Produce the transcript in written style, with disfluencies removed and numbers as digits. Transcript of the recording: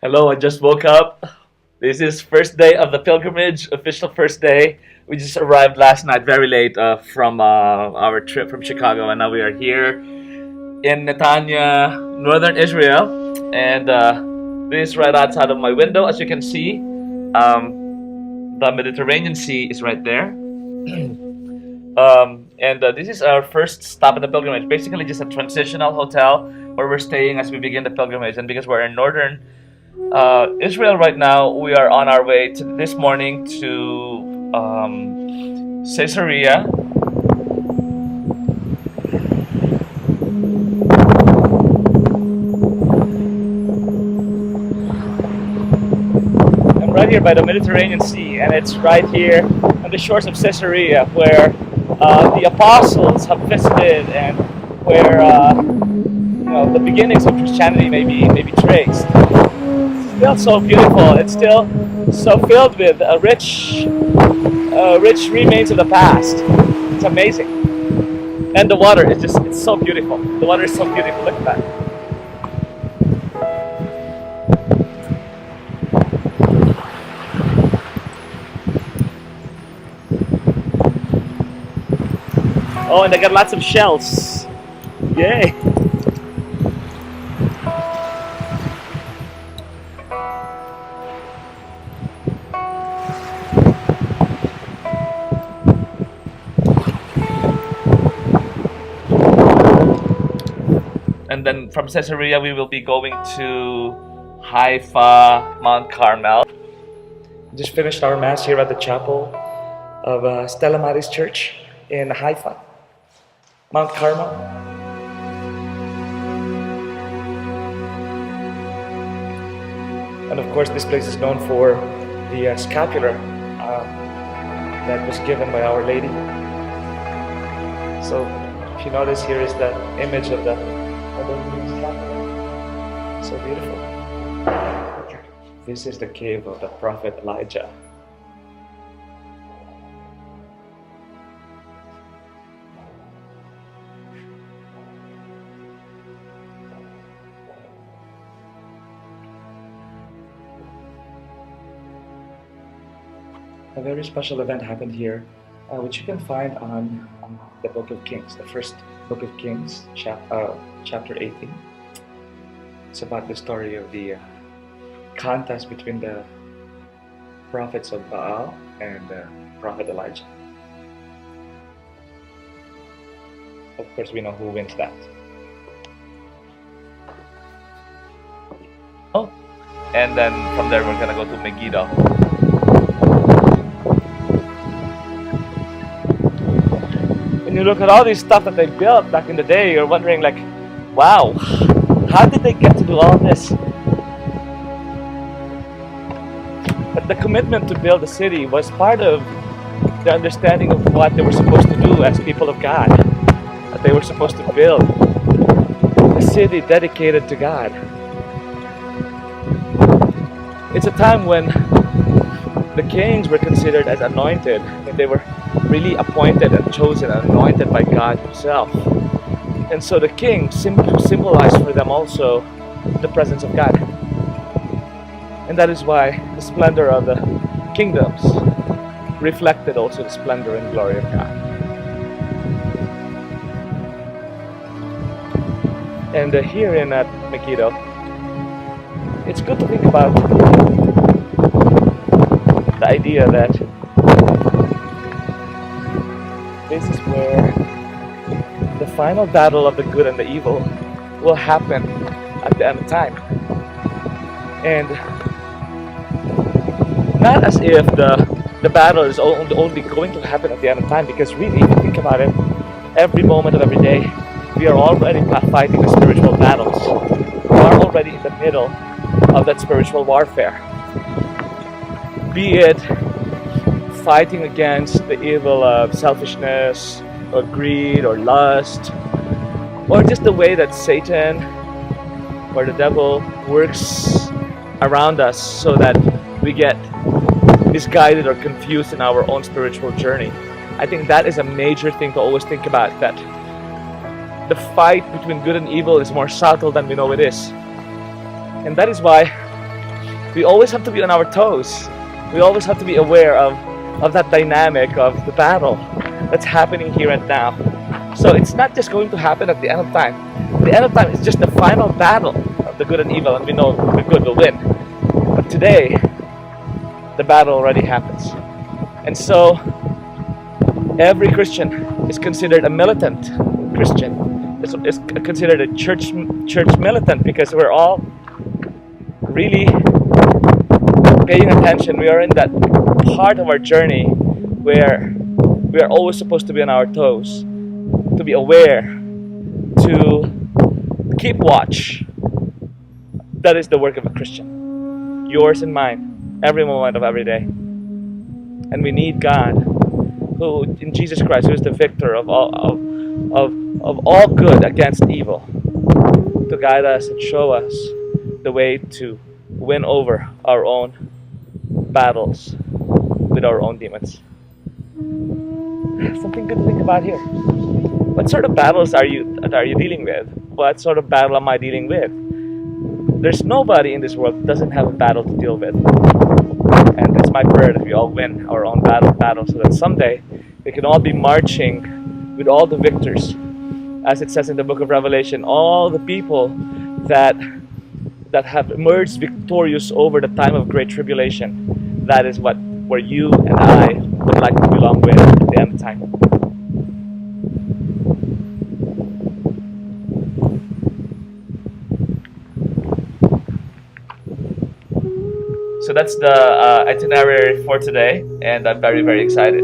Hello, I just woke up. This is first day of the pilgrimage, official first day. We just arrived last night very late from our trip from Chicago, and now we are here in Netanya, northern Israel. And this is right outside of my window. As you can see, the Mediterranean Sea is right there. And this is our first stop in the pilgrimage. Basically, just a transitional hotel where we're staying as we begin the pilgrimage. And because we're in northern Israel right now, we are on our way this morning to Caesarea. I'm right here by the Mediterranean Sea, and it's right here on the shores of Caesarea where the apostles have visited and where the beginnings of Christianity may be traced. It's still so beautiful. It's still so filled with rich remains of the past. It's amazing. And the water is it's so beautiful. The water is so beautiful. Look at that. Oh, and they got lots of shells. Yay! And then from Caesarea we will be going to Haifa, Mount Carmel. Just finished our mass here at the chapel of Stella Maris Church in Haifa, Mount Carmel. And of course this place is known for the scapular that was given by Our Lady. So if you notice, here is the image of the scapular. So beautiful. This is the cave of the prophet Elijah. A very special event happened here, which you can find on the Book of Kings, the first Book of Kings, chapter 18. It's about the story of the contest between the prophets of Baal and Prophet Elijah. Of course, we know who wins that. Oh, and then from there we're gonna go to Megiddo. When you look at all these stuff that they built back in the day, you're wondering like, wow, how did they get to do all this? But the commitment to build a city was part of the understanding of what they were supposed to do as people of God. That they were supposed to build a city dedicated to God. It's a time when the kings were considered as anointed, and they were really appointed and chosen and anointed by God Himself. And so the king symbolized for them also the presence of God. And that is why the splendor of the kingdoms reflected also the splendor and glory of God. And here in Megiddo, it's good to think about the idea that this is where the final battle of the good and the evil will happen at the end of time. And not as if the battle is only going to happen at the end of time, because really, if you think about it, every moment of every day, we are already fighting the spiritual battles. We are already in the middle of that spiritual warfare. Be it fighting against the evil of selfishness, or greed, or lust, or just the way that Satan or the devil works around us so that we get misguided or confused in our own spiritual journey. I think that is a major thing to always think about, that the fight between good and evil is more subtle than we know it is. And that is why we always have to be on our toes. We always have to be aware of that dynamic of the battle that's happening here and now. So it's not just going to happen at the end of time. The end of time is just the final battle of the good and evil, and we know the good will win. But today, the battle already happens. And so, every Christian is considered a militant Christian. It's considered a church militant, because we're all really paying attention. We are in that part of our journey where we are always supposed to be on our toes, to be aware, to keep watch. That is the work of a Christian, yours and mine, every moment of every day. And we need God, who in Jesus Christ, who is the victor of all good against evil, to guide us and show us the way to win over our own battles with our own demons. Something good to think about here. What sort of battles are you dealing with? What sort of battle am I dealing with? There's nobody in this world that doesn't have a battle to deal with. And it's my prayer that we all win our own battle, so that someday we can all be marching with all the victors. As it says in the book of Revelation, all the people that have emerged victorious over the time of great tribulation. That is where you and I would like to belong with at the end of time. So that's the itinerary for today, and I'm very, very excited.